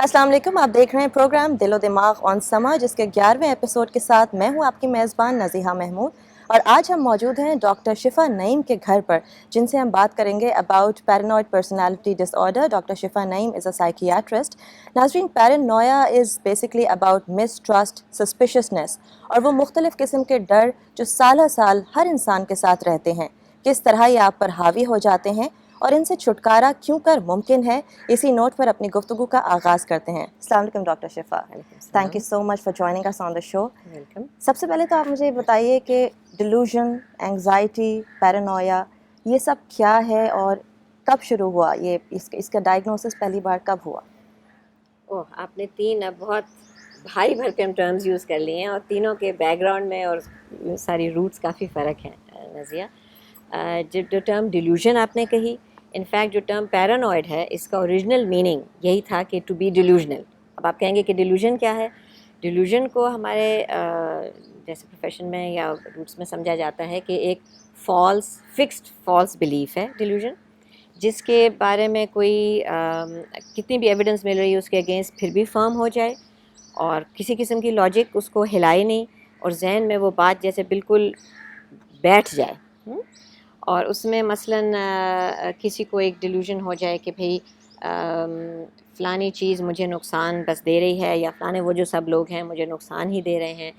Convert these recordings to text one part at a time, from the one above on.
السلام علیکم، آپ دیکھ رہے ہیں پروگرام دل و دماغ آن سما، جس کے 11ویں ایپیسوڈ کے ساتھ میں ہوں آپ کی میزبان نزیحہ محمود، اور آج ہم موجود ہیں ڈاکٹر شفا نعیم کے گھر پر، جن سے ہم بات کریں گے about paranoid personality disorder. Doctor Shifa Naeem is a psychiatrist. ناظرین، paranoia is basically about mistrust, suspiciousness, اور وہ مختلف قسم کے ڈر جو سالہ سال ہر انسان کے ساتھ رہتے ہیں، کس طرح یہ آپ پر حاوی ہو جاتے ہیں اور ان سے چھٹکارا کیوں کر ممکن ہے. اسی نوٹ پر اپنی گفتگو کا آغاز کرتے ہیں. السلام علیکم doctor Shifa. Thank you so much for joining us on the show. Welcome. سب سے پہلے تو آپ مجھے یہ بتائیے کہ ڈیلوژن، اینگزائٹی، پیرانویا، یہ سب کیا ہے اور کب شروع ہوا؟ یہ اس کا ڈائگنوسس پہلی بار کب ہوا؟ آپ نے تین اب بہت بھاری بھرکم ٹرمز یوز کر لیے ہیں، اور تینوں کے بیک گراؤنڈ میں اور ساری روٹس کافی فرق ہیں نازیہ. جو ٹرم ڈیلوژن آپ نے کہی، انفیکٹ جو ٹرم پیرانوئڈ ہے، اس کا اوریجنل میننگ یہی تھا کہ ٹو بی ڈیلوژنل. اب آپ کہیں گے کہ ڈیلوژن کیا ہے؟ ڈیلوژن کو ہمارے جیسے پروفیشن میں یا روٹس میں سمجھا جاتا ہے کہ ایک فکسڈ فالس بلیف ہے ڈیلوژن، جس کے بارے میں کوئی کتنی بھی ایویڈنس مل رہی ہے اس کے اگینسٹ پھر بھی فرم ہو جائے، اور کسی قسم کی لاجک اس کو ہلائے نہیں، اور ذہن میں وہ بات جیسے بالکل بیٹھ جائے. اور اس میں مثلاً کسی کو ایک ڈیلوژن ہو جائے کہ بھئی فلانی چیز مجھے نقصان بس دے رہی ہے، یا فلانے وہ جو سب لوگ ہیں مجھے نقصان ہی دے رہے ہیں،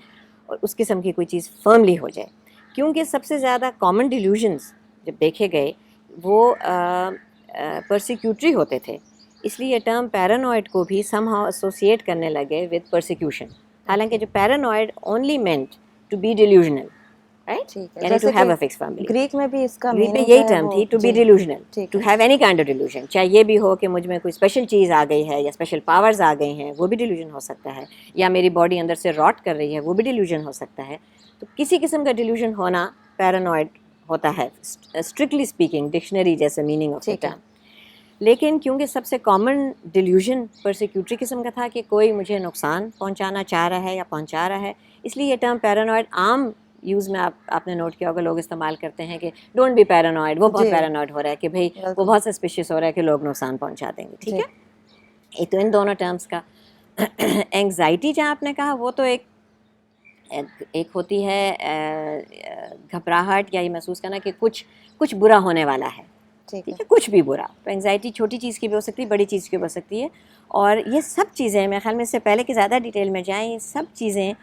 اور اس قسم کی کوئی چیز فرملی ہو جائے. کیونکہ سب سے زیادہ کامن ڈیلوژنس جب دیکھے گئے وہ پرسیکیوٹری ہوتے تھے، اس لیے یہ ٹرم پیرانوئڈ کو بھی سم ہاؤ ایسوسیٹ کرنے لگے ود پرسیکیوشن. حالانکہ جو paranoid only meant to be delusional, right, یعنی to have a fix family. Greek میں بھی اس کا گریک میں میننگ یہی ٹرم تھی، to be delusional, to have any kind of delusion. چاہے یہ بھی ہو کہ مجھ میں کوئی اسپیشل چیز آ گئی ہے یا اسپیشل پاورز آ گئی ہیں، وہ بھی ڈیلوژن ہو سکتا ہے، یا میری باڈی اندر سے راٹ کر رہی ہے، وہ بھی ڈیلوژن ہو سکتا ہے. تو کسی قسم کا ڈیلوژن ہونا پیرانوئڈ ہوتا ہے اسٹرکٹلی اسپیکنگ، ڈکشنری جیسے میننگ آف دا ٹرم. لیکن کیونکہ سب سے کامن ڈیلوژن پرسیکیوٹری قسم کا تھا کہ کوئی مجھے نقصان پہنچانا چاہ رہا ہے یا پہنچا رہا ہے، اس لیے یہ ٹرم پیرانوئڈ عام یوز میں آپ نے نوٹ کیا ہوگا لوگ استعمال کرتے ہیں کہ ڈونٹ بی پیرانوئڈ، وہ بہت پیرانوئڈ ہو رہا ہے، کہ بھئی وہ بہت سسپیشیس ہو رہا ہے کہ لوگ نقصان پہنچا دیں گے. ٹھیک ہے، یہ تو ان دونوں ٹرمز کا. اینگزائٹی جہاں آپ نے کہا، وہ تو ایک ہوتی ہے گھبراہٹ یا یہ محسوس کرنا کہ کچھ برا ہونے والا ہے. ٹھیک ہے، کچھ بھی برا. تو اینگزائٹی چھوٹی چیز کی بھی ہو سکتی ہے، بڑی چیز کی بھی ہو سکتی ہے. اور یہ سب چیزیں میرے خیال میں اس سے پہلے کہ زیادہ ڈیٹیل میں جائیں، یہ سب چیزیں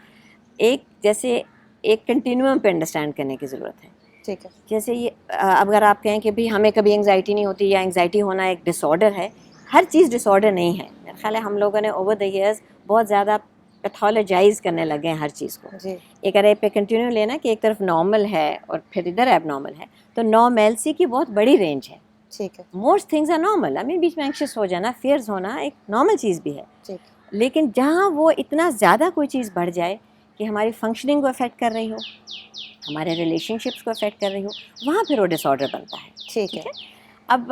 ایک کنٹینیوم پہ انڈرسٹینڈ کرنے کی ضرورت ہے. ٹھیک ہے. جیسے یہ اگر آپ کہیں کہ بھی ہمیں کبھی اینگزائٹی نہیں ہوتی یا اینگزائٹی ہونا ایک ڈس آرڈر ہے، ہر چیز ڈس آرڈر نہیں ہے. میرا خیال ہے ہم لوگوں نے اوور دا ایئرز بہت زیادہ پیتھولوجائز کرنے لگے ہیں ہر چیز کو. ایک ارے پہ کنٹینیو لینا کہ ایک طرف نارمل ہے اور پھر ادھر ایب نارمل ہے، تو نارملسی کی بہت بڑی رینج ہے. ٹھیک ہے. Most things are normal. بیچ میں اینکشس ہو جانا، فیئرز ہونا ایک نارمل چیز بھی ہے. لیکن جہاں وہ اتنا زیادہ کوئی چیز بڑھ جائے کہ ہماری فنکشننگ کو افیکٹ کر رہی ہو، ہمارے ریلیشن شپس کو افیکٹ کر رہی ہو، وہاں پھر وہ ڈس آرڈر بنتا ہے. ٹھیک ہے. اب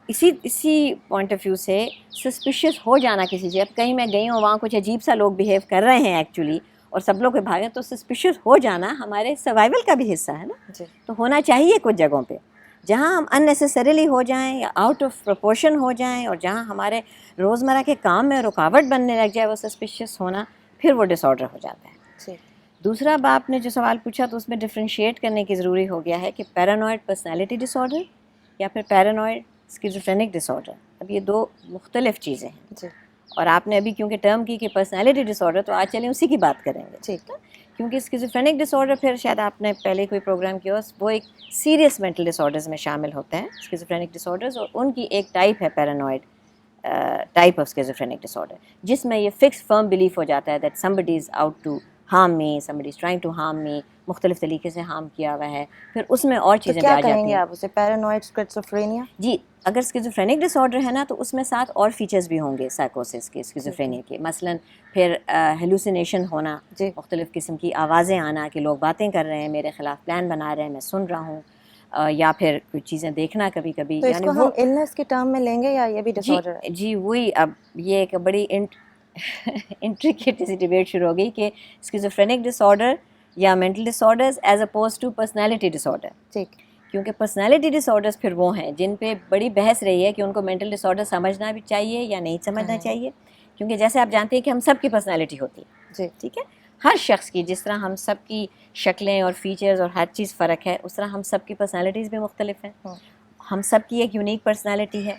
اسی پوائنٹ آف ویو سے سسپیشیس ہو جانا کسی چیز، اب کہیں میں گئی ہوں وہاں کچھ عجیب سا لوگ بہیو کر رہے ہیں ایکچولی، اور سب لوگ بھاگیں، تو سسپیشیس ہو جانا ہمارے سروائیول کا بھی حصہ ہے نا. تو ہونا چاہیے کچھ جگہوں پہ جہاں ہم اننیسیسریلی ہو جائیں یا آؤٹ آف پروپورشن ہو جائیں، اور جہاں ہمارے روزمرہ کے کام میں رکاوٹ بننے لگ جائے وہ سسپیشیس ہونا، پھر وہ ڈس آرڈر ہو جاتا ہے. دوسرا آپ نے جو سوال پوچھا تو اس میں ڈفرینشیٹ کرنے کی ضروری ہو گیا ہے کہ پیرانوئڈ پرسنالٹی ڈس آرڈر یا پھر پیرانوئڈ اسکیزوفرینک ڈس آرڈر. اب یہ دو مختلف چیزیں ہیں. اور آپ نے ابھی کیونکہ ٹرم کی کہ پرسنالٹی ڈس آرڈر، تو آج چلیں اسی کی بات کریں گے. ٹھیک ہے. کیونکہ اسکیزوفرینک ڈس آرڈر پھر شاید آپ نے پہلے کوئی پروگرام کیا، وہ ایک سیریس مینٹل ڈس آرڈرز میں شامل ہوتے ہیں اسکیزوفرینک ڈس آرڈرز، اور ان کی ایک ٹائپ ہے paranoid type of schizophrenic disorder, جس میں یہ فکس فرم بلیف ہو جاتا ہے that somebody is out to harm me, somebody is trying to harm me، مختلف طریقے سے ہارم کیا ہوا ہے. پھر اس میں اور چیزیں بھی آ جاتی ہیں. کیا کہیں گے آپ اسے؟ Paranoid schizophrenia? جی، اگر اسکیزوفرینک ڈس آرڈر ہے نا، تو اس میں ساتھ اور فیچرز بھی ہوں گے سائیکوسس کے، اسکیزوفرینیا کے. مثلاً پھر ہیلوسینیشن ہونا، مختلف قسم کی آوازیں آنا کہ لوگ باتیں کر رہے ہیں، میرے خلاف پلان بنا رہے ہیں، میں سن رہا ہوں، یا پھر کچھ چیزیں دیکھنا کبھی کبھی. تو اس کو ہم النس کے ٹرم میں لیں گے یا یہ بھی ڈس آرڈر ہے؟ جی وہی. اب یہ ایک بڑی انٹریکیٹ سی ڈیبیٹ شروع ہو گئی کہ اسکیزوفرینک ڈس آرڈر یا mental disorders as oppose to personality disorder. ٹھیک. کیونکہ پرسنالٹی ڈس آرڈرز پھر وہ ہیں جن پہ بڑی بحث رہی ہے کہ ان کو مینٹل ڈس آرڈر سمجھنا بھی چاہیے یا نہیں سمجھنا چاہیے. کیونکہ جیسے آپ جانتے ہیں کہ ہم سب کی پرسنالٹی ہوتی ہے جی ٹھیک ہے, ہر شخص کی جس طرح ہم سب کی شکلیں اور فیچرز اور ہر چیز فرق ہے, اس طرح ہم سب کی پرسنالٹیز بھی مختلف ہیں, ہم سب کی ایک یونیک پرسنالٹی ہے.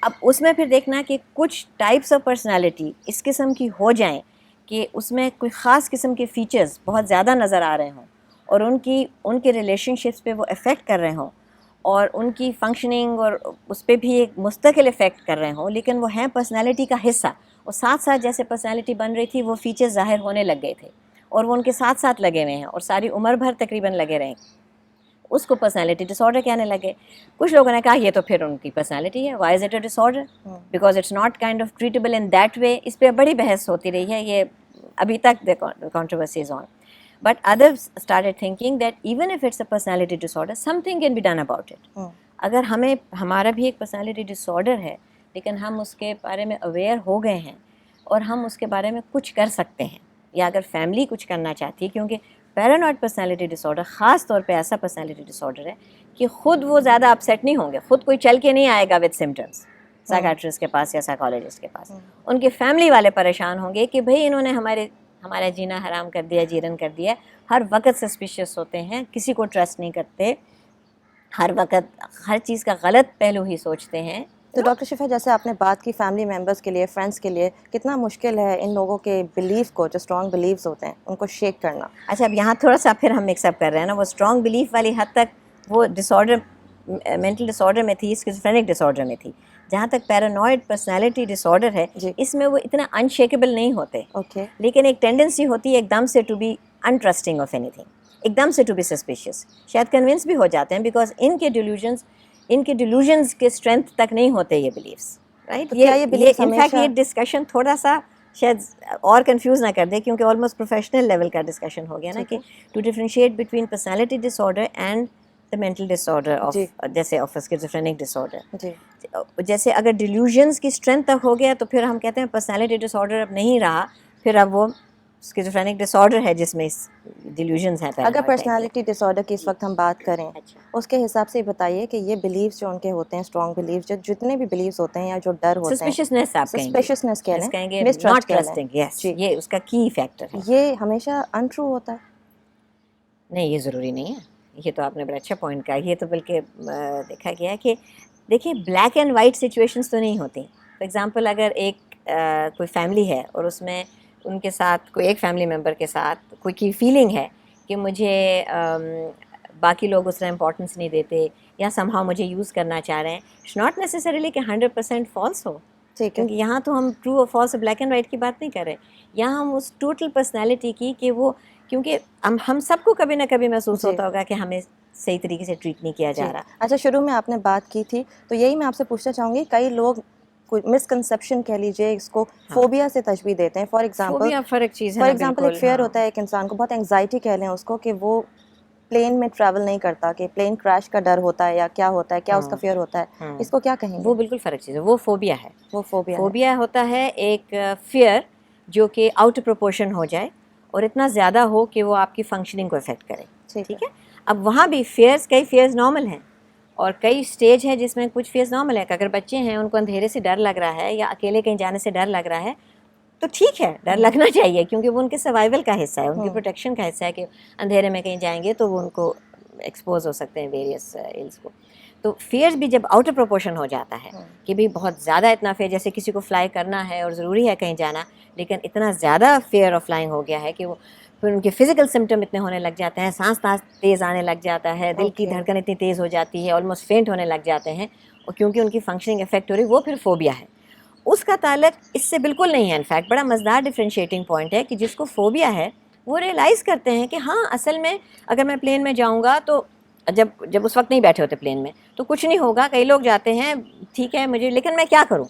اب اس میں پھر دیکھنا کہ کچھ ٹائپس آف پرسنالٹی اس قسم کی ہو جائیں کہ اس میں کوئی خاص قسم کے فیچرز بہت زیادہ نظر آ رہے ہوں اور ان کے ریلیشن شپس پہ وہ افیکٹ کر رہے ہوں اور ان کی فنکشننگ اور اس پہ بھی ایک مستقل افیکٹ کر رہے ہوں, لیکن وہ ہیں پرسنالٹی کا حصہ, اور ساتھ ساتھ جیسے پرسنالٹی بن رہی تھی وہ فیچرز ظاہر ہونے لگ گئے تھے اور وہ ان کے ساتھ ساتھ لگے ہوئے ہیں اور ساری عمر بھر تقریباً لگے رہے, اس کو پرسنالٹی ڈس آرڈر کہنے لگے. کچھ لوگوں نے کہا یہ تو پھر ان کی پرسنالٹی ہے, why is it a disorder because it's not kind of treatable in that way. اس پہ بڑی بحث ہوتی رہی ہے, یہ ابھی تک controversy is on. But others started thinking that even if it's a personality disorder, something can be done about it. اگر ہمارا بھی ایک پرسنالٹی ڈس آرڈر ہے لیکن ہم اس کے بارے میں اویئر ہو گئے ہیں اور ہم اس کے بارے میں کچھ کر سکتے ہیں, یا اگر فیملی کچھ کرنا چاہتی ہے, کیونکہ پیرانوئڈ پرسنالٹی ڈس آرڈر خاص طور پہ ایسا پرسنالٹی ڈس آرڈر ہے کہ خود وہ زیادہ اپسیٹ نہیں ہوں گے, خود کوئی چل کے نہیں آئے گا وتھ سمٹمس سائیکیٹرسٹ کے پاس یا سائیکالوجسٹ کے پاس. ان کے فیملی والے پریشان ہوں گے کہ بھئی انہوں نے ہمارا جینا حرام کر دیا, جیرن کر دیا, ہر وقت سسپیشیس ہوتے ہیں, کسی کو ٹرسٹ نہیں کرتے, ہر وقت ہر چیز کا غلط پہلو ہی سوچتے ہیں. تو ڈاکٹر شفا جیسے آپ نے بات کی فیملی ممبرس کے لیے, فرینڈس کے لیے کتنا مشکل ہے ان لوگوں کے بلیف کو, جو اسٹرانگ بلیفز ہوتے ہیں ان کو شیک کرنا. اچھا اب یہاں تھوڑا سا پھر ہم مکس اپ کر رہے ہیں نا, وہ اسٹرانگ بلیف والی حد تک وہ ڈس آرڈر مینٹل ڈس آرڈر میں تھی, اسکیزوفرینک ڈس آرڈر میں تھی. جہاں تک پیرانوئڈ پرسنالٹی ڈس آرڈر ہے اس میں وہ اتنا انشیکیبل نہیں ہوتے, لیکن ایک ٹینڈنسی ہوتی ہے ایک دم سے to be interesting of anything, ایک دم سے ٹو بی سسپیشیس, شاید کنونس بھی ہو جاتے ہیں بیکاز ان کے ڈیلیوژنس کے اسٹرینتھ تک نہیں ہوتے یہ بلیفس, رائٹ. یہ انفیکٹ یہ ڈسکشن تھوڑا سا شاید اور کنفیوز نہ کر دے, کیونکہ آلموسٹ پروفیشنل لیول کا ڈسکشن ہو گیا نا, کہ to differentiate between personality disorder and the mental disorder of جیسے آف اسکیزوفرینک ڈس آرڈر. جیسے اگر ڈیلیوژنس کی اسٹرینتھ تک ہو گیا تو پھر ہم کہتے ہیں پرسنالٹی ڈس آرڈر اب نہیں رہا, پھر اب وہ اسکیزوفرینک ڈس آرڈر ہے جس میں ڈیلیوژنس ہیں. اگر پرسنالٹی ڈس آرڈر کی اس وقت ہم بات کریں, اس کے حساب سے بتائیے کہ یہ بلیفس جو ان کے ہوتے ہیں, اسٹرانگ بلیفس, جو جتنے بھی بلیفس ہوتے ہیں یا جو ڈر ہوتے ہیں, سسپیشنس کہیں گے, ناٹ ٹرسٹنگ, یس, یہ اس کا کی فیکٹر ہے. یہ ہمیشہ انٹرو ہوتا ہے؟ نہیں, یہ ضروری نہیں ہے. یہ تو آپ نے بڑا اچھا پوائنٹ کہا. یہ تو بلکہ دیکھا گیا ہے کہ دیکھیے بلیک اینڈ وائٹ سچویشنس تو نہیں ہوتی. فار ایگزامپل اگر ایک کوئی فیملی ہے اور اس میں ان کے ساتھ کوئی ایک فیملی ممبر کے ساتھ کوئی کی فیلنگ ہے کہ مجھے باقی لوگ اس طرح امپورٹنس نہیں دیتے یا سم ہاؤ مجھے یوز کرنا چاہ رہے ہیں, اٹس ناٹ نیسسریلی کہ 100% فالس ہو, کیونکہ یہاں تو ہم ٹرو اور فالس بلیک اینڈ وائٹ کی بات نہیں کر رہے. یہاں ہم اس ٹوٹل پرسنالٹی کی کہ وہ, کیونکہ ہم سب کو کبھی نہ کبھی محسوس ہوتا ہوگا کہ ہمیں صحیح طریقے سے ٹریٹ نہیں کیا جا رہا. اچھا, شروع میں آپ نے بات کی تھی تو یہی میں آپ سے پوچھنا چاہوں گی, کئی لوگ کوئی مسکنسیپشن کہہ لیجیے, اس کو فوبیا سے تشبیہ دیتے ہیں. فار ایگزامپل ایک فیئر ہوتا ہے ایک انسان کو, بہت انگزائٹی کہہ لیں اس کو, کہ وہ پلین میں ٹریول نہیں کرتا, کہ پلین کریش کا ڈر ہوتا ہے یا کیا ہوتا ہے, کیا اس کا فیئر ہوتا ہے, اس کو کیا کہیں گے؟ وہ بالکل فرق چیز ہے, وہ فوبیا ہے. وہ فوبیا ہوتا ہے ایک فیئر جو کہ آؤٹ پروپورشن ہو جائے اور اتنا زیادہ ہو کہ وہ آپ کی فنکشننگ کو افیکٹ کرے. ٹھیک ہے, اب وہاں بھی کئی فیئرز نارمل ہیں اور کئی اسٹیج ہے جس میں کچھ فیئرز نارمل ہے. کہ اگر بچے ہیں ان کو اندھیرے سے ڈر لگ رہا ہے یا اکیلے کہیں جانے سے ڈر لگ رہا ہے تو ٹھیک ہے, ڈر لگنا چاہیے, کیونکہ وہ ان کے سروائیول کا حصہ ہے, ان کی پروٹیکشن کا حصہ ہے, کہ اندھیرے میں کہیں جائیں گے تو وہ ان کو ایکسپوز ہو سکتے ہیں ویریس ایلز کو. تو فیئرز بھی جب آؤٹ آف پروپورشن ہو جاتا ہے کہ بھی بہت زیادہ اتنا فیئر, جیسے کسی کو فلائی کرنا ہے اور ضروری ہے کہیں جانا, لیکن اتنا زیادہ فیئر آف فلائنگ ہو گیا ہے کہ وہ پھر ان کے فزیکل سمٹم اتنے ہونے لگ جاتے ہیں, سانس تیز آنے لگ جاتا ہے, دل کی دھڑکن اتنی تیز ہو جاتی ہے, آلموسٹ فینٹ ہونے لگ جاتے ہیں, اور کیونکہ ان کی فنکشننگ افیکٹ ہو رہی, وہ پھر فوبیا ہے. اس کا تعلق اس سے بالکل نہیں ہے. انفیکٹ بڑا مزدار ڈفرینشیٹنگ پوائنٹ ہے کہ جس کو فوبیا ہے وہ ریئلائز کرتے ہیں کہ ہاں اصل میں اگر میں پلین میں جاؤں گا تو جب اس وقت نہیں بیٹھے ہوتے پلین میں تو کچھ نہیں ہوگا. کئی لوگ جاتے ہیں ٹھیک ہے مجھے, لیکن میں کیا کروں,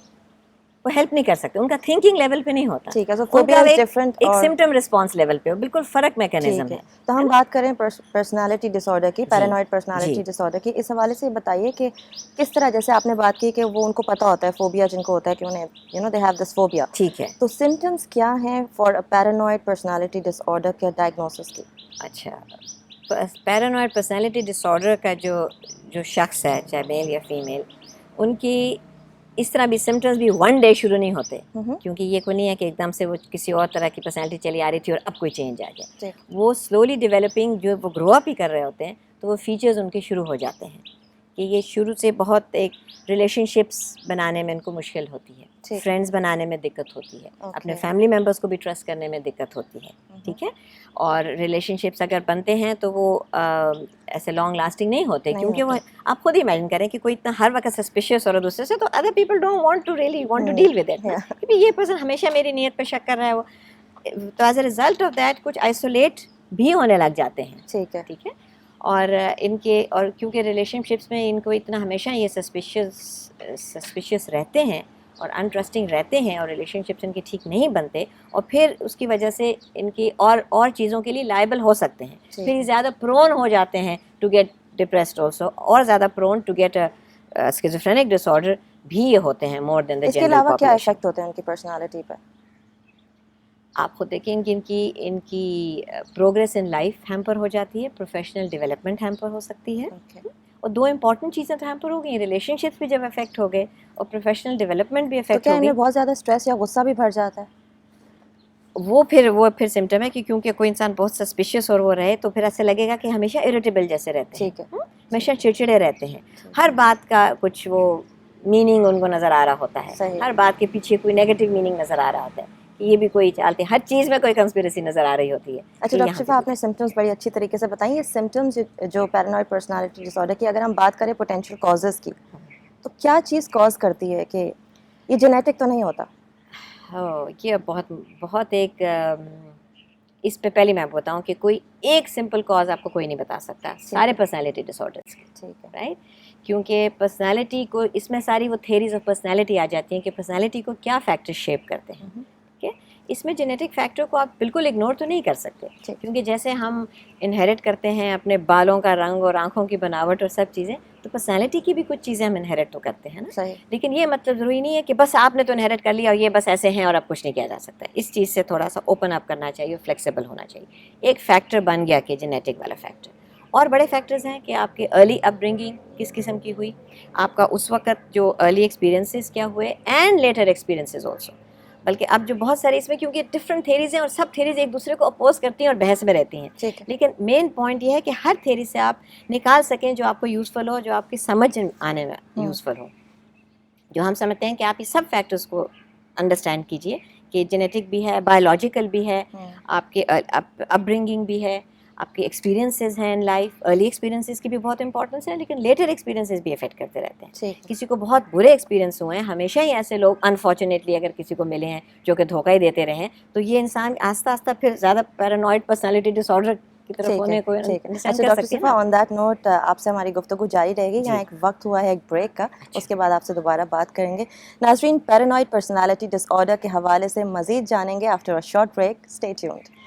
وہ ہیلپ نہیں کر سکتے, ان کا تھنکنگ لیول پہ نہیں ہوتا, ایک سمٹم رسپانس لیول پہ, بالکل فرق میکینزم ہے. تو ہم بات کریں پرسنالٹی ڈس آرڈر کی, پیرانوئڈ پرسنالٹی ڈس آرڈر کی, اس حوالے سے بتائیے کہ کس طرح, جیسے آپ نے بات کی کہ وہ ان کو پتہ ہوتا ہے فوبیا جن کو ہوتا ہے کہ انہیں دے ہیو دس فوبیا, ٹھیک ہے, تو سمٹمس کیا ہیں for paranoid personality disorder کے ڈائگنوسس کی؟ اچھا, پیرانوئڈ پرسنالٹی ڈس آرڈر کا جو شخص ہے, چاہے میل یا فیمیل, ان کی اس طرح بھی سمٹمز بھی ون ڈے شروع نہیں ہوتے, کیونکہ یہ کوئی نہیں ہے کہ ایک دم سے وہ کسی اور طرح کی پرسنالٹی چلی آ رہی تھی اور اب کوئی چینج آ گیا. وہ سلولی ڈیولپنگ, جو وہ گرو اپ ہی کر رہے ہوتے ہیں, تو وہ فیچرز ان کے شروع ہو جاتے ہیں کہ یہ شروع سے بہت ایک ریلیشن شپس بنانے میں ان کو مشکل ہوتی ہے, فرینڈس بنانے میں دقت ہوتی ہے, اپنے فیملی ممبرس کو بھی ٹرسٹ کرنے میں دقت ہوتی ہے, ٹھیک ہے. اور ریلیشن شپس اگر بنتے ہیں تو وہ ایسے لانگ لاسٹنگ نہیں ہوتے, کیونکہ وہ آپ خود امیجن کریں کہ کوئی اتنا ہر وقت سسپیشیس ہو رہا ہے دوسرے سے, تو other people don't want to really want to deal with it, کہ یہ پرسن ہمیشہ میری نیت پہ شک کر رہا ہے. وہ تو as a result of that کچھ آئسولیٹ بھی ہونے لگ جاتے ہیں, ٹھیک ہے. اور ان کے, اور کیونکہ ریلیشن شپس میں ان کو اتنا ہمیشہ یہ سسپیشیس رہتے ہیں اور انٹرسٹنگ رہتے ہیں, اور ریلیشن شپس ان کے ٹھیک نہیں بنتے, اور پھر اس کی وجہ سے ان کی اور چیزوں کے لیے لائبل ہو سکتے ہیں. پھر یہ زیادہ پرون ہو جاتے ہیں ٹو گیٹ ڈپریسڈ آلسو, اور زیادہ prone to get schizophrenic disorder بھی یہ ہوتے ہیں مور دین دا جنرل پاپولیشن. اس کے علاوہ کیا افیکٹ ہوتے ہیں ان کی پرسنالٹی پر؟ آپ خود دیکھیں ان کی پروگریس ان لائف ہیمپر ہو جاتی ہے, پروفیشنل ڈیولپمنٹ ہیمپر ہو سکتی ہے, اور دو امپورٹنٹ چیزیں تو ہیمپر ہو گئی, ریلیشن شپس بھی جب افیکٹ ہو گئے اور پروفیشنل ڈیولپمنٹ بھی افیکٹ ہو گئی. تو کیا ان میں بہت زیادہ اسٹریس یا غصہ بھی بڑھ جاتا ہے؟ وہ پھر سمٹم ہے کہ کیونکہ کوئی انسان بہت سسپیشیس اور وہ رہے تو پھر ایسے لگے گا کہ ہمیشہ اریٹیبل جیسے رہتے ہیں, ہمیشہ چڑچڑے رہتے ہیں, ہر بات کا کچھ وہ میننگ ان کو نظر آ رہا ہوتا ہے, ہر بات کے پیچھے کوئی نیگیٹو میننگ نظر آ رہا ہوتا ہے, یہ بھی کوئی چالتے, ہر چیز میں کوئی کنسپیریسی نظر آ رہی ہوتی ہے. اچھا ڈاکٹر شفا, آپ نے سمٹمز بڑی اچھی طریقے سے بتائیں. یہ سمٹمز جو پیرانوئڈ پرسنالٹی ڈس آرڈر کی, اگر ہم بات کریں پوٹینشیل کازز کی, تو کیا چیز کاز کرتی ہے کہ یہ جینیٹک تو نہیں ہوتا؟ یہ بہت ایک, اس پہ پہلے میں بتاؤں کہ کوئی ایک سمپل کاز آپ کو کوئی نہیں بتا سکتا سارے پرسنالٹی ڈس آرڈرس کے, ٹھیک ہے رائٹ. کیونکہ پرسنالٹی کو, اس میں ساری وہ تھیریز آف پرسنالٹی آ جاتی ہیں کہ پرسنالٹی کو کیا فیکٹر شیپ کرتے ہیں. اس میں جینیٹک فیکٹر کو آپ بالکل اگنور تو نہیں کر سکتے, کیونکہ جیسے ہم انہیریٹ کرتے ہیں اپنے بالوں کا رنگ اور آنکھوں کی بناوٹ اور سب چیزیں, تو پرسنالٹی کی بھی کچھ چیزیں ہم انہیریٹ تو کرتے ہیں نا. لیکن یہ مطلب ضروری نہیں ہے کہ بس آپ نے تو انہیریٹ کر لیا اور یہ بس ایسے ہیں اور اب کچھ نہیں کیا جا سکتا. اس چیز سے تھوڑا سا اوپن اپ کرنا چاہیے, فلیکسیبل ہونا چاہیے. ایک فیکٹر بن گیا کہ جینیٹک والا فیکٹر. اور بڑے فیکٹرز ہیں کہ آپ کے ارلی اپ برنگنگ کس قسم کی ہوئی, آپ کا اس وقت جو ارلی ایکسپیرینسز کیا ہوئے, اینڈ لیٹر ایکسپیرینسز آلسو. بلکہ اب جو بہت سارے اس میں, کیونکہ ڈفرنٹ تھیریز ہیں اور سب تھیریز ایک دوسرے کو اپوز کرتی ہیں اور بحث میں رہتی ہیں, لیکن مین پوائنٹ یہ ہے کہ ہر تھیری سے آپ نکال سکیں جو آپ کو یوزفل ہو, جو آپ کی سمجھ آنے میں یوزفل ہو. جو ہم سمجھتے ہیں کہ آپ یہ سب فیکٹرز کو انڈرسٹینڈ کیجئے کہ جینیٹک بھی ہے, بایولوجیکل بھی ہے, آپ کے اپ برنگنگ بھی ہے, آپ کے ایکسپیرینسز ہیں ان لائف. ارلی ایکسپیرینسز کی بھی بہت امپورٹنس ہے, لیکن لیٹر ایکسپیرینسز بھی افیکٹ کرتے رہتے ہیں. کسی کو بہت برے ایکسپیرینس ہوئے ہیں, ہمیشہ ہی ایسے لوگ انفارچونیٹلی اگر کسی کو ملے ہیں جو کہ دھوکہ ہی دیتے رہے, تو یہ انسان آہستہ آہستہ پھر زیادہ پیرانوئڈ پرسنالٹی ڈس آرڈر کی طرف ہونے کو انڈرسٹینڈ کر سکتے ہیں. آن دیٹ نوٹ آپ سے ہماری گفتگو جاری رہے گی. یہاں ایک وقت ہوا ہے ایک بریک کا, اس کے بعد آپ سے دوبارہ بات کریں گے. ناظرین, پیرانوئڈ پرسنالٹی ڈس آرڈر کے حوالے سے مزید جانیں گے after a short break. Stay tuned.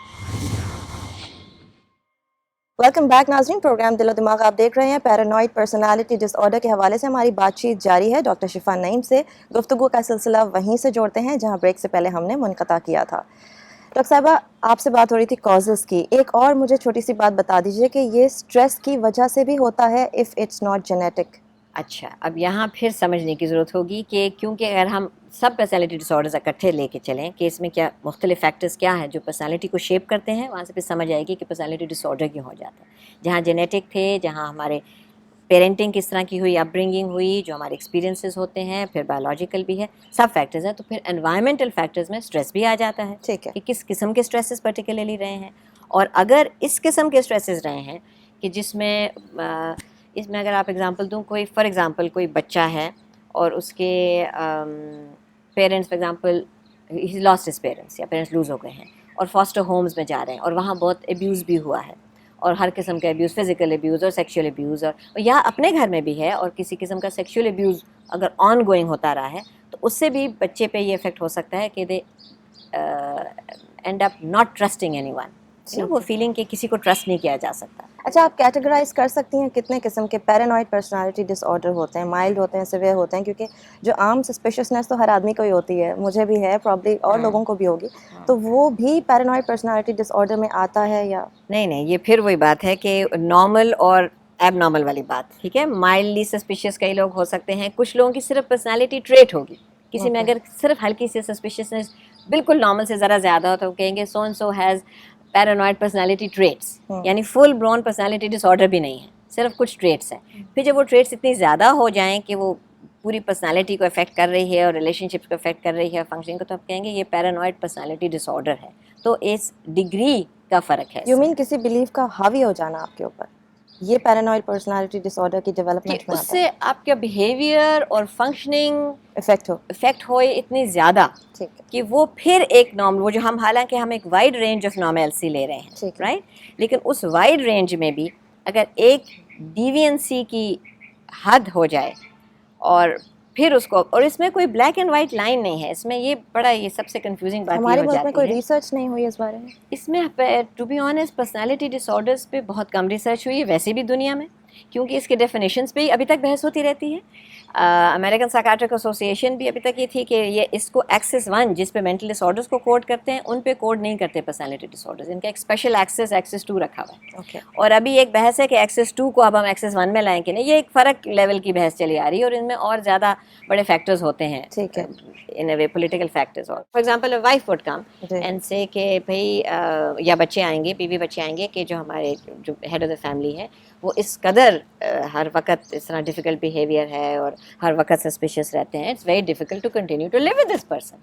Welcome back ناظرین, پروگرام دل و دماغ آپ دیکھ رہے ہیں. پیرانوئڈ پرسنالٹی ڈس آرڈر کے حوالے سے ہماری بات چیت جاری ہے. ڈاکٹر شفا نعیم سے گفتگو کا سلسلہ وہیں سے جوڑتے ہیں جہاں بریک سے پہلے ہم نے منقطع کیا تھا. ڈاکٹر صاحبہ, آپ سے بات ہو رہی تھی کازز کی. ایک اور مجھے چھوٹی سی بات بتا دیجیے کہ یہ اسٹریس کی وجہ سے بھی ہوتا ہے اف اٹس ناٹ جینیٹک؟ اچھا, اب یہاں پھر سمجھنے کی ضرورت ہوگی کہ کیونکہ اگر ہم سب پرسنالٹی ڈس آرڈرز اکٹھے لے کے چلیں کہ اس میں کیا مختلف فیکٹرز کیا ہیں جو پرسنالٹی کو شیپ کرتے ہیں, وہاں سے پھر سمجھ آئے گی کہ پرسنالٹی ڈس آرڈر کیوں ہو جاتا ہے. جہاں جینیٹک تھے, جہاں ہمارے پیرنٹنگ کس طرح کی ہوئی, اپ برنگنگ ہوئی, جو ہمارے ایکسپیرینسز ہوتے ہیں, پھر بایولوجیکل بھی ہے, سب فیکٹرز ہیں. تو پھر انوائرمنٹل فیکٹرز میں اسٹریس بھی آ جاتا ہے, ٹھیک ہے, کہ کس قسم کے اسٹریسز پرٹیکولرلی رہے ہیں. اور اگر اس قسم کے اسٹریسز رہے ہیں کہ جس میں اگر آپ اگزامپل دوں, کوئی فار ایگزامپل کوئی بچہ ہے اور اس کے parents for example he lost his parents, یا پیرنٹس لوز ہو گئے ہیں اور فاسٹر ہومز میں جا رہے ہیں, اور وہاں بہت ابیوز بھی ہوا ہے, اور ہر قسم کا ابیوز, فزیکل ابیوز اور سیکشول ابیوز, اور یا اپنے گھر میں بھی ہے اور کسی قسم کا سیکشول ابیوز اگر آن گوئنگ ہوتا رہا ہے, تو اس سے بھی بچے پہ یہ افیکٹ ہو سکتا ہے کہ they end up not trusting anyone, وہ فیلنگ کہ کسی کو ٹرسٹ نہیں کیا جا سکتا. اچھا, آپ کیٹیگرائز کر سکتی ہیں کتنے قسم کے پیرانوئڈ پرسنالٹی ڈس آرڈر ہوتے ہیں؟ مائلڈ ہوتے ہیں, سیویئر ہوتے ہیں؟ کیونکہ جو عام سسپیشسنس تو ہر آدمی کو ہی ہوتی ہے, مجھے بھی ہے, پرابلی اور لوگوں کو بھی ہوگی, تو وہ بھی پیرانوئڈ پرسنالٹی ڈس آرڈر میں آتا ہے یا نہیں؟ یہ پھر وہی بات ہے کہ نارمل اور ایب نارمل والی بات, ٹھیک ہے. مائلڈلی سسپیشیس کئی لوگ ہو سکتے ہیں, کچھ لوگوں کی صرف پرسنالٹی ٹریٹ ہوگی. کسی میں اگر صرف ہلکی سی سسپیشیسنس بالکل نارمل سے ذرا زیادہ ہو تو کہیں گے سو and so has paranoid personality traits, یعنی فل برون پرسنالٹی ڈس آرڈر بھی نہیں ہے, صرف کچھ ٹریٹس ہیں. پھر جب وہ ٹریٹس اتنی زیادہ ہو جائیں کہ وہ پوری پرسنالٹی کو افیکٹ کر رہی ہے اور ریلیشن شپس کو افیکٹ کر رہی ہے, فنکشننگ کو, تو آپ کہیں گے یہ پیرانوائڈ پرسنالٹی ڈس آرڈر ہے. تو اس ڈگری کا فرق ہے. یو مین کسی بلیف کا حاوی ہو جانا آپ کے اوپر, یہ پیرانوئڈ پرسنالٹی ڈس آرڈر کی ڈیولپمنٹ میں اس سے آپ کا بیہیویئر اور فنکشننگ افیکٹ ہوئے اتنی زیادہ کہ وہ پھر ایک نارمل, وہ جو ہم حالانکہ ہم ایک وائڈ رینج آف نارملسی لے رہے ہیں, رائٹ, لیکن اس وائڈ رینج میں بھی اگر ایک ڈیوینسی کی حد ہو جائے اور پھر اس کو, اور اس میں کوئی بلیک اینڈ وائٹ لائن نہیں ہے, اس میں یہ بڑا, یہ سب سے کنفیوزنگ بات ہمارے یہ ہو ملک جاتی میں ہے. کوئی ریسرچ نہیں ہوئی اس بارے میں. اس میں to be honest personality disorders پہ بہت کم ریسرچ ہوئی ہے ویسے بھی دنیا میں, کیونکہ اس کے ڈیفینیشنس پہ ابھی تک بحث ہوتی رہتی ہے. امریکن سائیکیٹرک ایسوسیشن بھی ابھی تک یہ تھی کہ یہ اس کو ایکسس 1 جس پہ مینٹل ڈس آرڈرس کو کوڈ کرتے ہیں ان پہ کوڈ نہیں کرتے پرسنالٹی ڈس آرڈرز, ان کا ایک اسپیشل ایکسس 2 رکھا ہوا ہے. اور ابھی ایک بحث ہے کہ ایکسس 2 کو اب ہم ایکسس 1 میں لائیں کہ نہیں, یہ ایک فرق لیول کی بحث چلی آ رہی ہے, اور ان میں اور زیادہ بڑے فیکٹرز ہوتے ہیں, ان اے وے پولیٹیکل فیکٹرز. اور for example wife would come and سے کہ بھائی, یا بچے آئیں گے, بیوی بچے آئیں گے کہ جو ہمارے جو ہیڈ آف دا فیملی ہے وہ اس قدر ہر وقت اس طرح ڈیفیکلٹ بیہیویئر ہے اور ہر وقت سسپیشیس رہتے ہیں, it's very difficult to continue to live with this person,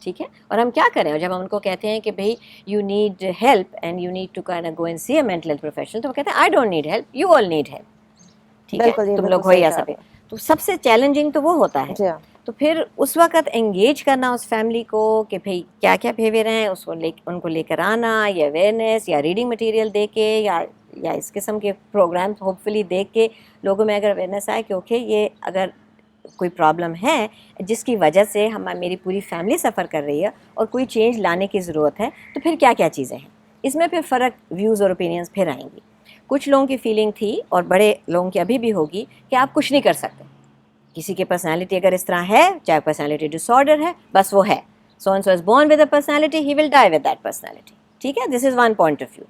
ٹھیک ہے. اور ہم کیا کریں, اور جب ہم ان کو کہتے ہیں کہ بھائی you need help and you need to kind of go and see a mental health professional, تو وہ کہتے ہیں I don't need help, you all need help, ٹھیک ہے, تم لوگ ہو یا سبھی. تو سب سے چیلنجنگ تو وہ ہوتا ہے. تو پھر اس وقت انگیج کرنا اس فیملی کو کہ بھائی کیا کیا بیہیویئر ہیں, اس کو ان کو لے کر آنا, یا اویئرنیس, یا ریڈنگ مٹیریل دے کے, یا اس قسم کے پروگرام ہوپ فلی دیکھ کے لوگوں میں اگر اویئرنیس آئے کہ اوکے یہ اگر کوئی پرابلم ہے جس کی وجہ سے میری پوری فیملی سفر کر رہی ہے اور کوئی چینج لانے کی ضرورت ہے, تو پھر کیا کیا چیزیں ہیں. اس میں پھر فرق ویوز اور اوپینینس پھر آئیں گی. کچھ لوگوں کی فیلنگ تھی اور بڑے لوگوں کی ابھی بھی ہوگی کہ آپ کچھ نہیں کر سکتے, کسی کی پرسنالٹی اگر اس طرح ہے, چاہے پرسنالٹی ڈس آرڈر ہے, بس وہ ہے, so and so is born with a personality, he will die with that personality, ٹھیک ہے. This is one point of view.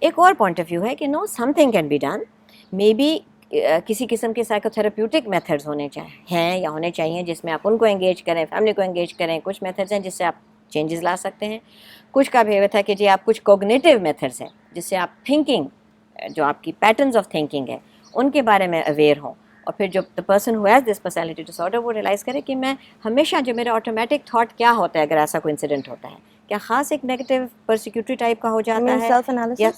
ایک اور پوائنٹ آف ویو ہے کہ no, something can be done, maybe کسی قسم کے psycho therapeutic methods ہونے ہیں یا ہونے چاہیے جس میں آپ ان کو انگیج کریں, فیملی کو انگیج کریں. کچھ میتھڈز ہیں جس سے آپ چینجز لا سکتے ہیں. کچھ کا بھی تھا کہ جی آپ کچھ کوگنیٹیو میتھڈز ہیں جس سے آپ تھنکنگ, جو آپ کی پیٹرنز آف تھنکنگ ہے ان کے بارے میں اویئر ہوں, اور پھر جو the person who has this personality disorder وہ ریئلائز کرے کہ میں ہمیشہ جو میرا آٹومیٹک تھاٹ کیا ہوتا ہے اگر ایسا کوئی انسیڈنٹ ہوتا ہے, کیا خاص ایک نیگیٹو پرسیکیوٹری ٹائپ کا ہو جاتا ہے.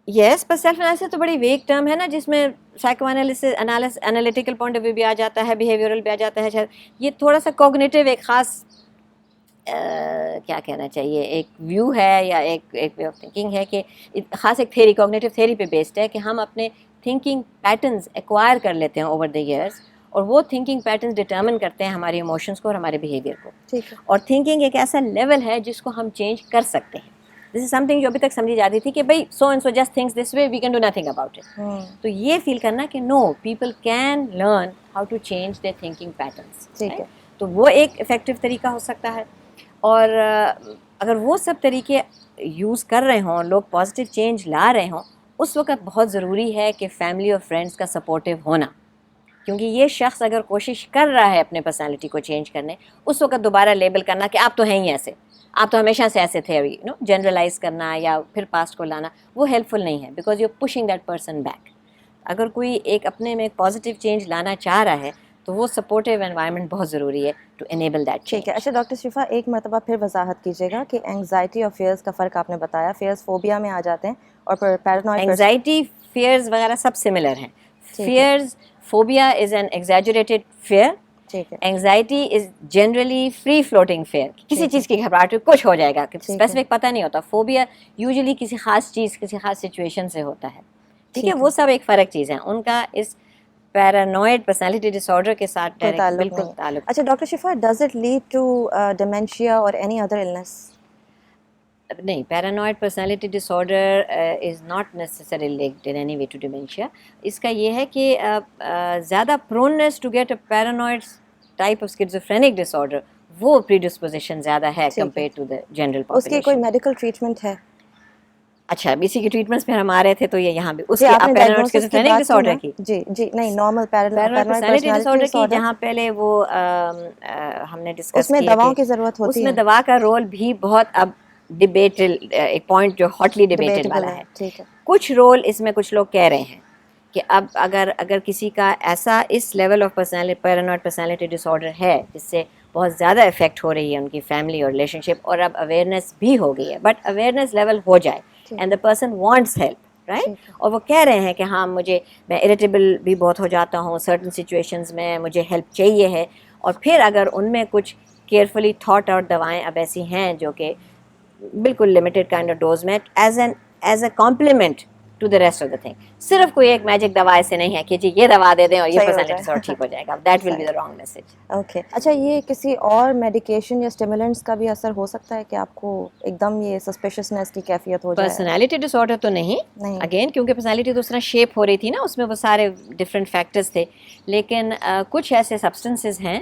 یس, پر سیلف انالیسس تو بڑی ویگ ٹرم ہے نا, جس میں psychoanalysis analytical point of view بھی آ جاتا ہے, بیہیویئرل بھی آ جاتا ہے. یہ تھوڑا سا کوگنیٹیو ایک خاص کیا کہنا چاہیے ایک ویو ہے یا ایک وے آف تھنکنگ ہے کہ خاص ایک تھیری, کوگنیٹیو تھیری پہ بیسڈ ہے کہ ہم اپنے تھنکنگ پیٹرنز ایکوائر کر لیتے ہیں اوور دا ایئرس, اور وہ تھنکنگ پیٹرنز ڈٹرمن کرتے ہیں ہمارے ایموشنس کو اور ہمارے بیہیویئر کو. اور تھنکنگ ایک ایسا لیول ہے جس کو ہم چینج کر سکتے ہیں. دس از سم تھنگ جو ابھی تک سمجھی جاتی تھی کہ بھائی so and so just thinks this way, we can do nothing about it. تو یہ فیل کرنا کہ no, people can learn how to change their thinking patterns, ٹھیک ہے. تو وہ ایک افیکٹو طریقہ ہو سکتا ہے. اور اگر وہ سب طریقے یوز کر رہے ہوں, لوگ پازیٹیو چینج لا رہے ہوں, اس وقت بہت ضروری ہے کہ فیملی اور فرینڈس کا سپورٹیو ہونا, کیونکہ یہ شخص اگر کوشش کر رہا ہے اپنے پرسنالٹی کو چینج کرنے, اس وقت دوبارہ لیبل کرنا کہ آپ تو ہیں ہی ایسے, آپ تو ہمیشہ سے ایسے تھے, جنرلائز کرنا یا پھر پاسٹ کو لانا, وہ ہیلپ فل نہیں ہے, because you pushing that person back. اگر کوئی ایک اپنے میں ایک پازیٹیو چینج لانا چاہ رہا ہے تو وہ سپورٹیو انوائرمنٹ بہت ضروری ہے ٹو انیبل دیٹ چینج. ٹھیک ہے. اچھا ڈاکٹر شفا, ایک مرتبہ پھر وضاحت کیجیے گا کہ اینگزائٹی اور فیئرز کا فرق آپ نے بتایا, فیئرز فوبیا میں آ جاتے ہیں اور پیرانوئڈ. اینگزائٹی, فیئرز وغیرہ سب سملر ہیں. Fears, phobia is an exaggerated fear, anxiety is generally free floating fear, کسی چیز کی گھبراہٹ کچھ ہو جائے گا, اسپیسیفک پتہ نہیں ہوتا. فوبیا یوزلی کسی خاص چیز, کسی خاص سچویشن سے ہوتا ہے, ٹھیک ہے. وہ سب ایک فرق چیز ہے, ان کا اس پیرانوئڈ پرسنالٹی ڈس آرڈر کے ساتھ بالکل تعلق. اچھا doctor Shifa, does it lead to dementia اور اینی ادر النس؟ نہیں, paranoid personality disorder is not necessary linked in any way to dementia. اس کا یہ ہے کہ زیادہ proneness to get a paranoid type of schizophrenic disorder, وہ predisposition زیادہ ہے compare to the general population. اس کی کوئی میڈیکل ٹریٹمنٹ ہے؟ اچھا BC کی ٹریٹمنٹس پہ ہم آ رہے تھے تو یہ یہاں بھی اس جی کی آپ نے پیرانوئڈ اسکیزوفرینک ڈس آرڈر کی جی نہیں نارمل پیرانوئڈ پرسنالٹی ڈس آرڈر کی جہاں پہلے وہ ہم نے ڈسکس اس میں کیا دواؤں کہ کی ضرورت ہوتی اس ہے, میں دوا کا رول بھی بہت اب ڈیبیٹل ایک پوائنٹ جو ہاٹلی ڈیبیٹڈ والا ہے. ٹھیک ہے, کچھ رول اس میں کچھ لوگ کہہ رہے ہیں کہ اب اگر کسی کا ایسا اس level of personality paranoid personality disorder ہے جس سے بہت زیادہ افیکٹ ہو رہی ہے ان کی فیملی اور ریلیشن شپ, اور اب اویئرنیس بھی ہو گئی ہے, بٹ اویئرنیس لیول ہو جائے and the person wants help right, اور وہ کہہ رہے ہیں کہ ہاں میں اریٹیبل بھی بہت ہو جاتا ہوں سرٹن سچویشنز میں, مجھے ہیلپ چاہیے ہے, اور پھر اگر ان میں کچھ کیئرفلی تھاٹ آؤٹ دوائیں اب ایسی ہیں جو کہ بالکل لمیٹڈ کائنڈ آف ڈوز میں as a complement to the rest of the thing, صرف کوئی ایک میجک دوا ایسے نہیں ہے کہ جی یہ دوا دے دیں اور یہ پرسنالٹی ڈس آرڈر ٹھیک ہو جائے گا, that will be the wrong message. Okay اچھا, یہ کسی اور میڈیکیشن یا اسٹیمولنٹس کا بھی اثر ہو سکتا ہے کہ آپ کو ایک دم یہ سسپیشسنیس کی کیفیت ہو جائے؟ پرسنالٹی ڈس آرڈر تو نہیں اگین, کیونکہ پرسنالٹی تو اس طرح شیپ ہو رہی تھی نا, اس میں وہ سارے ڈفرینٹ فیکٹرز تھے, لیکن کچھ ایسے سبسٹنسز ہیں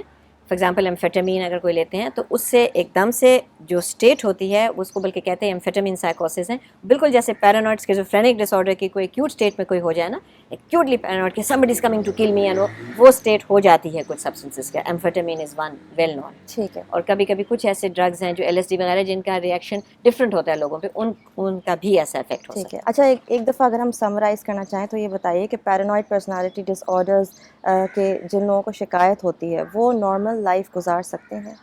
فار ایگزامپل ایمفیٹامین اگر کوئی لیتے ہیں تو اس سے ایک دم سے جو اسٹیٹ ہوتی ہے اس کو بلکہ کہتے ہیں ایمفیٹامین سائیکوسس ہیں, بالکل جیسے پیرانوئڈ اسکیزوفرینک ڈس آرڈر کی کوئی ایکیوٹ اسٹیٹ میں کوئی ہو جائے نا, ایکیوٹلی پیرانوئڈ کہ somebody is coming to kill me, and وہ اسٹیٹ ہو جاتی ہے کچھ سبسٹنسز کا, amphetamine is one well known. ٹھیک ہے, اور کبھی کبھی کچھ ایسے ڈرگز ہیں جو LSD وغیرہ جن کا ریئیکشن ڈفرینٹ ہوتا ہے لوگوں پہ, ان کا بھی ایسا افیکٹ ہو ٹھیک سکتا ہے. ہے. اچھا ایک دفعہ اگر ہم سمرائز کرنا چاہیں تو یہ بتائیے کہ پیرانوئڈ پرسنالٹی ڈس آرڈرز کے جن لوگوں کو شکایت ہوتی ہے وہ نارمل لائف گزار سکتے ہیں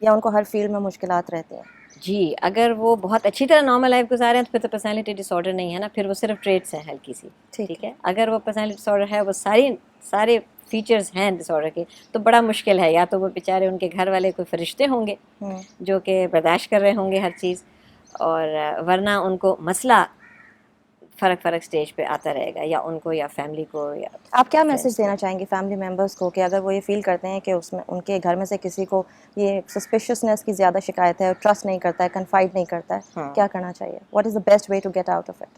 یا ان کو ہر فیلڈ میں مشکلات رہتی ہیں؟ جی, اگر وہ بہت اچھی طرح نارمل لائف گزارے ہیں تو پھر تو پرسنالٹی ڈس آرڈر نہیں ہے نا, پھر وہ صرف ٹریٹس ہیں ہلکی سی, ٹھیک ہے. اگر وہ پرسنالٹی ڈس آرڈر ہے, وہ سارے فیچرز ہیں ڈس آرڈر کے, تو بڑا مشکل ہے, یا تو وہ بیچارے ان کے گھر والے کوئی فرشتے ہوں گے جو کہ برداشت کر رہے ہوں گے ہر چیز, اور ورنہ ان کو مسئلہ فرق اسٹیج پہ آتا رہے گا, یا ان کو یا فیملی کو. یا آپ کیا میسج دینا چاہیں گے فیملی ممبرس کو کہ اگر وہ یہ فیل کرتے ہیں کہ اس میں ان کے گھر میں سے کسی کو یہ سسپیشسنیس کی زیادہ شکایت ہے, ٹرسٹ نہیں کرتا ہے, کنفائڈ نہیں کرتا ہے, کیا کرنا چاہیے؟ What is the best way to get out of it?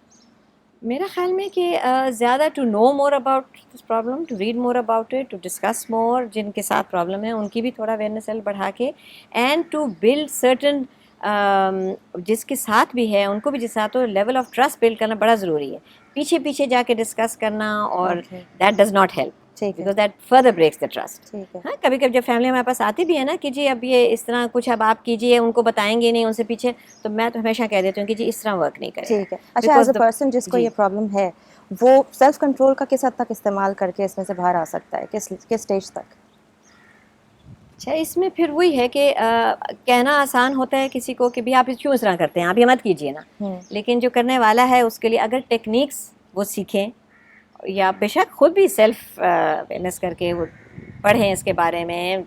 میرا خیال میں کہ زیادہ to know more about this problem, to read more about it, to discuss more, جن کے ساتھ پرابلم ہے ان کی بھی تھوڑا اویئرنیس بڑھا کے, اینڈ ٹو بلڈ سرٹن جس کے ساتھ بھی ہے ان کو بھی جس ساتھ ہو لیول آف ٹرسٹ بلڈ کرنا بڑا ضروری ہے. پیچھے جا کے ڈسکس کرنا اور that does not help, because that further breaks the trust. ہاں, کبھی جب فیملی ہمارے پاس آتی بھی ہے نا کہ جی اب یہ اس طرح کچھ اب آپ کیجیے, ان کو بتائیں گے نہیں ان سے پیچھے, تو میں تو ہمیشہ کہہ دیتی ہوں کہ جی اس طرح ورک نہیں کرے. ٹھیک ہے. اچھا, ایز اے پرسن جس کو یہ پرابلم ہے وہ سیلف کنٹرول کا کس حد تک استعمال کر کے اس میں سے باہر آ سکتا ہے, کس اسٹیج تک؟ اچھا, اس میں پھر وہی ہے کہ کہنا آسان ہوتا ہے کسی کو کہ بھی آپ کیوں اس طرح کرتے ہیں, آپ یہ مت کیجیے نا, لیکن جو کرنے والا ہے اس کے لیے اگر ٹیکنیکس وہ سیکھیں, یا بے شک خود بھی سیلف اویئرنیس کر کے وہ پڑھیں اس کے بارے میں,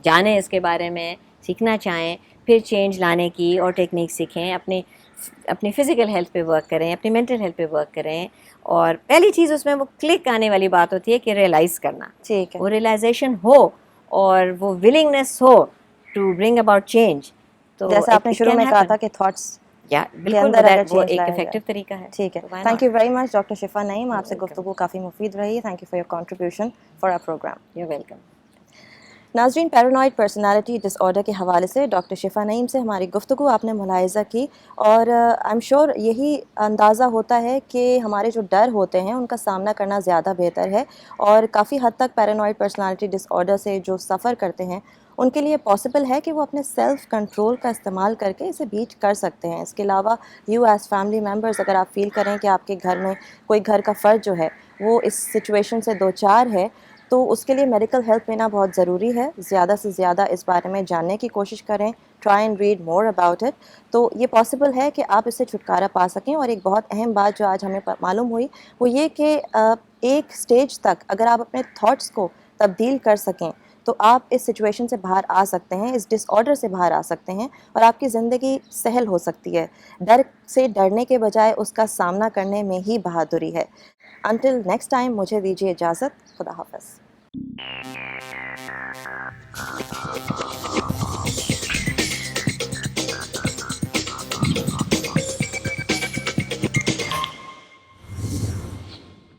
جانیں اس کے بارے میں, سیکھنا چاہیں, پھر چینج لانے کی اور ٹیکنیک سیکھیں, اپنی فزیکل ہیلتھ پہ ورک کریں, اپنی مینٹل ہیلتھ پہ ورک کریں. اور پہلی چیز اس میں وہ کلک آنے والی بات ہوتی ہے کہ ریئلائز کرنا, ٹھیک ہے, وہ ریئلائزیشن ہو اور وہ ولنگنیس ہو ٹو برنگ اباؤٹ چینج. تو جیسے آپ نے شروع میں کہا تھا کہ تھاٹس بالکل وہ ایک افیکٹو طریقہ ہے. ٹھیک ہے, thank you very much doctor Shifa Naeem, آپ سے گفتگو کافی مفید رہی. Thank you for your contribution for our programme. You welcome. ناظرین, پیرانوئڈ پرسنالٹی ڈس آرڈر کے حوالے سے ڈاکٹر شفا نعیم سے ہماری گفتگو آپ نے ملاحظہ کی, اور آئی ایم شیور یہی اندازہ ہوتا ہے کہ ہمارے جو ڈر ہوتے ہیں ان کا سامنا کرنا زیادہ بہتر ہے, اور کافی حد تک پیرانوئڈ پرسنالٹی ڈس آرڈر سے جو سفر کرتے ہیں ان کے لیے پاسبل ہے کہ وہ اپنے سیلف کنٹرول کا استعمال کر کے اسے بیٹ کر سکتے ہیں. اس کے علاوہ یو ایز فیملی ممبرز, اگر آپ فیل کریں کہ آپ کے گھر میں کوئی گھر کا فرد جو ہے وہ اس سچویشن سے دوچار ہے, تو اس کے لیے میڈیکل ہیلپ لینا بہت ضروری ہے. زیادہ سے زیادہ اس بارے میں جاننے کی کوشش کریں, try and red more about it, تو یہ پاسبل ہے کہ آپ اس سے چھٹکارا پا سکیں. اور ایک بہت اہم بات جو آج ہمیں معلوم ہوئی وہ یہ کہ ایک سٹیج تک اگر آپ اپنے تھاٹس کو تبدیل کر سکیں تو آپ اس سچویشن سے باہر آ سکتے ہیں, اس ڈس آرڈر سے باہر آ سکتے ہیں, اور آپ کی زندگی سہل ہو سکتی ہے. ڈر سے ڈرنے کے بجائے اس کا سامنا کرنے میں ہی بہادری ہے. انٹل نیکسٹ ٹائم, مجھے دیجیے اجازت. خدا حافظ.